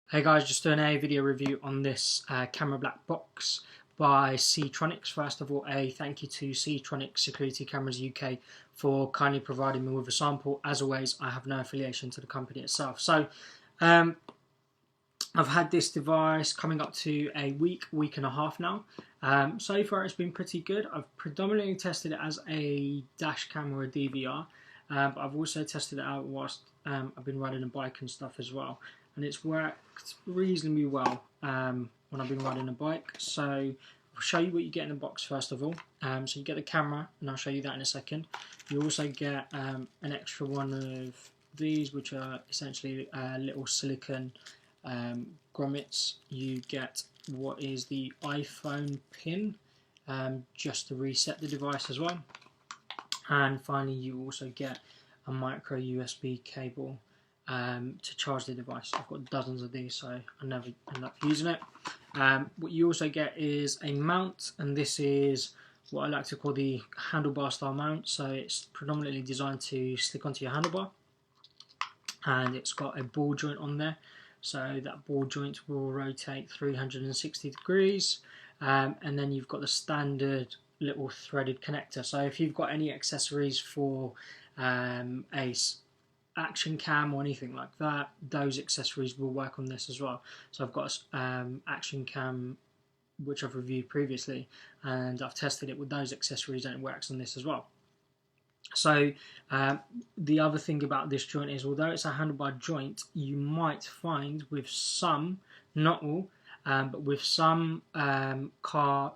Hey guys, just doing a video review on this camera black box by Ctronics. First of all, a thank you to Ctronics Security Cameras UK for kindly providing me with a sample. As always, I have no affiliation to the company itself. So, I've had this device coming up to a week and a half now. So far it's been pretty good. I've predominantly tested it as a dash cam or a DVR, but I've also tested it out whilst I've been riding a bike and stuff as well. And it's worked reasonably well when I've been riding a bike. So I'll show you what you get in the box first of all. So you get the camera, and I'll show you that in a second. You also get an extra one of these, which are essentially little silicone grommets. You get what is the iPhone pin, just to reset the device as well. And finally, you also get a micro USB cable to charge the device. I've got dozens of these, so I never end up using it. What you also get is a mount, and this is what I like to call the handlebar style mount. So it's predominantly designed to stick onto your handlebar, and it's got a ball joint on there. So that ball joint will rotate 360 degrees, and then you've got the standard little threaded connector. So if you've got any accessories for a action cam or anything like that, those accessories will work on this as well. So I've got action cam which I've reviewed previously, and I've tested it with those accessories and it works on this as well. So the other thing about this joint is, although it's a handlebar joint, you might find with some, not all, but with some car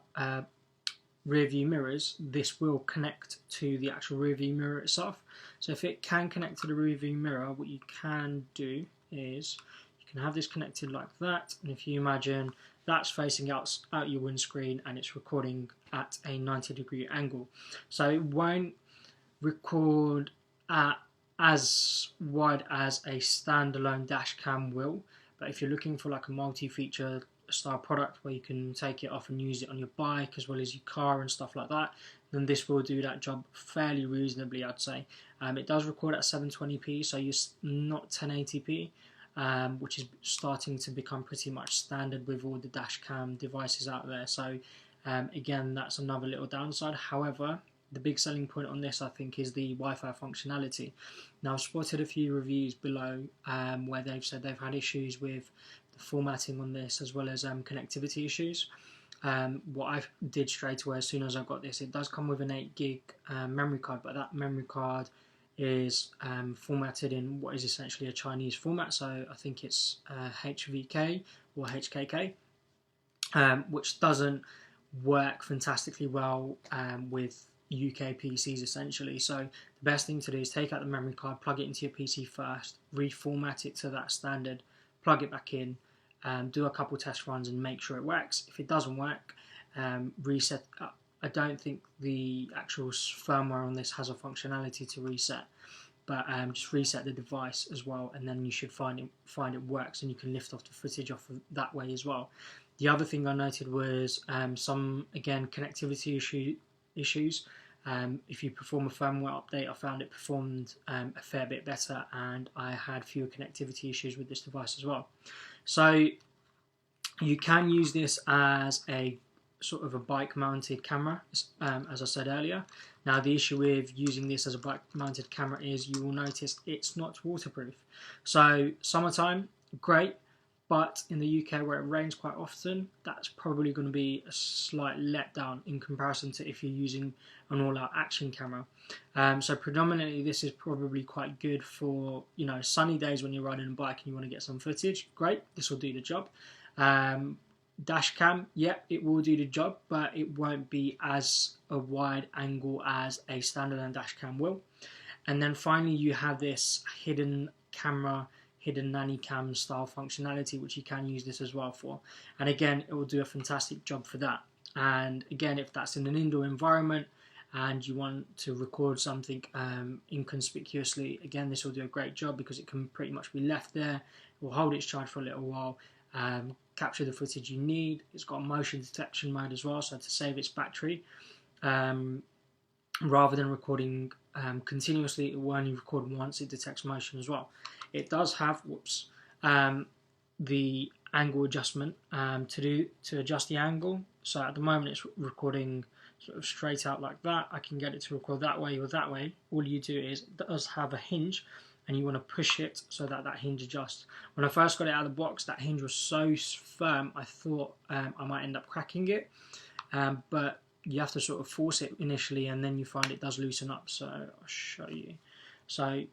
rear view mirrors, this will connect to the actual rear view mirror itself. So if it can connect to the rear view mirror, what you can do is you can have this connected like that, and if you imagine that's facing out your windscreen and it's recording at a 90-degree angle, so it won't record at as wide as a standalone dash cam will. But if you're looking for like a multi-feature style product where you can take it off and use it on your bike as well as your car and stuff like that, then this will do that job fairly reasonably, I'd say. It does record at 720p, so you're not 1080p, which is starting to become pretty much standard with all the dash cam devices out there. So again, that's another little downside. However, the big selling point on this, I think, is the Wi-Fi functionality. Now, I've spotted a few reviews below where they've said they've had issues with the formatting on this as well as connectivity issues. What I did straight away as soon as I got this, it does come with an 8 gig memory card, but that memory card is formatted in what is essentially a Chinese format. So I think it's HVK or HKK, which doesn't work fantastically well with UK PCs essentially. So the best thing to do is take out the memory card, plug it into your PC first, reformat it to that standard, plug it back in, do a couple test runs and make sure it works. If it doesn't work, reset. I don't think the actual firmware on this has a functionality to reset, but just reset the device as well, and then you should find it works, and you can lift off the footage off of that way as well. The other thing I noted was some, again, connectivity issues. If you perform a firmware update, I found it performed a fair bit better, and I had fewer connectivity issues with this device as well. So you can use this as a sort of a bike mounted camera, as I said earlier. Now the issue with using this as a bike mounted camera is you will notice it's not waterproof. So summertime, great, but in the UK where it rains quite often, that's probably going to be a slight letdown in comparison to if you're using an all-out action camera. So predominantly this is probably quite good for, you know, sunny days when you're riding a bike and you want to get some footage. Great, this will do the job. Dash cam, yeah, it will do the job, but it won't be as a wide angle as a standalone dash cam will. And then finally you have this hidden camera, hidden nanny cam style functionality, which you can use this as well for. And again, it will do a fantastic job for that. And again, if that's in an indoor environment and you want to record something inconspicuously, again, this will do a great job because it can pretty much be left there. It will hold its charge for a little while, capture the footage you need. It's got a motion detection mode as well, so to save its battery, rather than recording continuously, it will only record once. It detects motion as well. It does have, the angle adjustment to adjust the angle. So at the moment it's recording sort of straight out like that. I can get it to record that way or that way. All you do is, it does have a hinge, and you want to push it so that that hinge adjusts. When I first got it out of the box, that hinge was so firm, I thought I might end up cracking it, but you have to sort of force it initially, and then you find it does loosen up. So I'll show you. So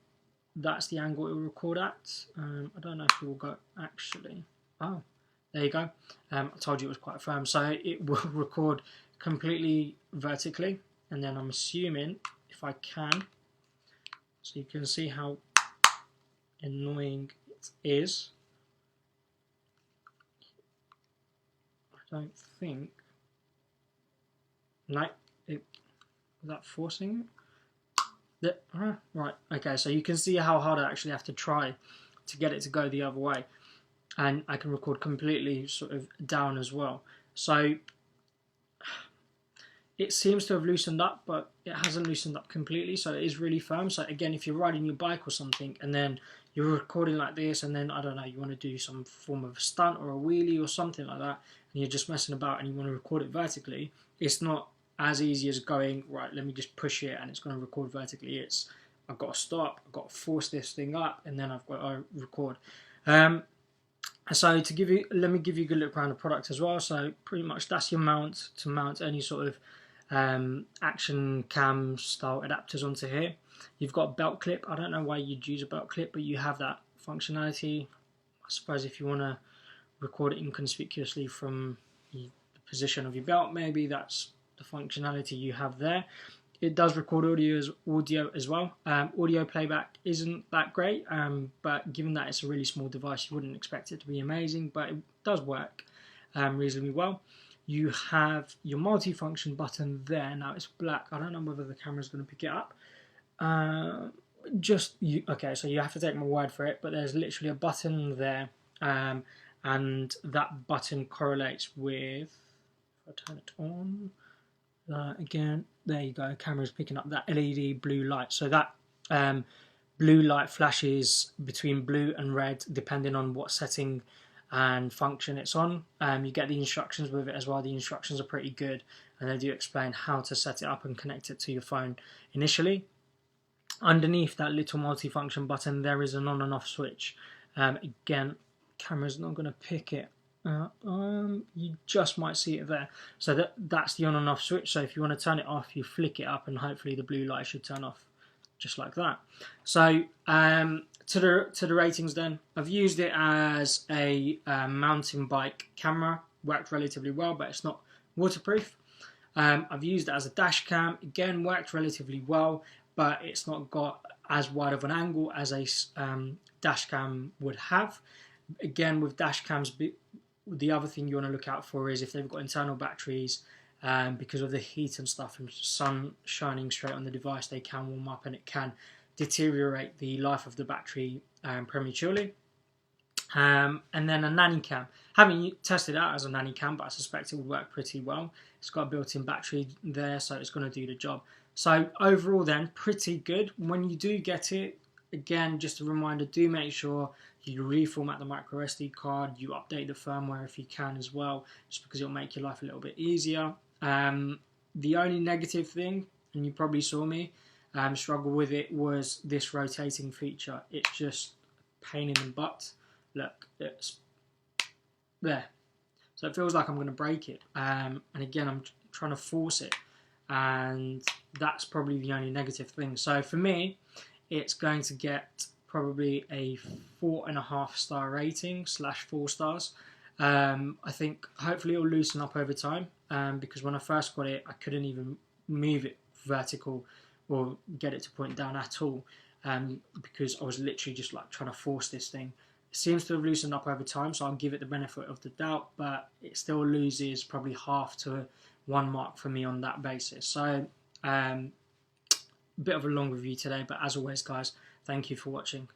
that's the angle it will record at. I don't know if it will go actually. Oh, there you go. I told you it was quite firm. So it will record completely vertically, and then I'm assuming, if I can, so you can see how annoying it is. I don't think. No, was that forcing it? Right, okay, so you can see how hard I actually have to try to get it to go the other way, and I can record completely sort of down as well. So it seems to have loosened up, but it hasn't loosened up completely, so it is really firm. So again, if you're riding your bike or something, and then you're recording like this, and then, I don't know, you want to do some form of a stunt or a wheelie or something like that, and you're just messing about and you want to record it vertically, it's not as easy as going, right, let me just push it and it's going to record vertically. It's, I've got to stop, I've got to force this thing up, and then I've got to record. So to give you, let me give you a good look around the product as well. So pretty much that's your mount to mount any sort of action cam style adapters onto here. You've got a belt clip. I don't know why you'd use a belt clip, but you have that functionality. I suppose if you want to record it inconspicuously from the position of your belt, maybe that's the functionality you have there. It does record audio as well. Audio playback isn't that great, but given that it's a really small device, you wouldn't expect it to be amazing, but it does work reasonably well. You have your multi-function button there. Now it's black. I don't know whether the camera's going to pick it up. Okay, so you have to take my word for it, but there's literally a button there, and that button correlates with, if I turn it on, again, there you go, camera's picking up that LED blue light. So that blue light flashes between blue and red depending on what setting and function it's on. You get the instructions with it as well. The instructions are pretty good, and they do explain how to set it up and connect it to your phone initially. Underneath that little multi-function button there is an on and off switch. Again, camera's not going to pick it. You just might see it there. So that's the on and off switch. So if you want to turn it off, you flick it up and hopefully the blue light should turn off, just like that. So to the ratings then, I've used it as a mountain bike camera. Worked relatively well, but it's not waterproof. I've used it as a dash cam. Again, worked relatively well, but it's not got as wide of an angle as a dash cam would have. Again, with dash cams, the other thing you want to look out for is if they've got internal batteries, because of the heat and stuff and sun shining straight on the device, they can warm up and it can deteriorate the life of the battery prematurely. And then a nanny cam. Haven't tested it out as a nanny cam, but I suspect it will work pretty well. It's got a built-in battery there, so it's going to do the job. So overall then, pretty good. When you do get it, again, just a reminder, do make sure you reformat the micro SD card, you update the firmware if you can as well, just because it'll make your life a little bit easier. The only negative thing, and you probably saw me struggle with it, was this rotating feature. It's just a pain in the butt. Look, it's there. So it feels like I'm going to break it. And again, I'm trying to force it. And that's probably the only negative thing. So for me, it's going to get probably a 4.5 star rating / 4 stars. I think hopefully it'll loosen up over time, because when I first got it, I couldn't even move it vertical or get it to point down at all, because I was literally just like trying to force this thing. It seems to have loosened up over time, so I'll give it the benefit of the doubt, but it still loses probably half to 1 mark for me on that basis. So bit of a long review today, but as always guys, thank you for watching.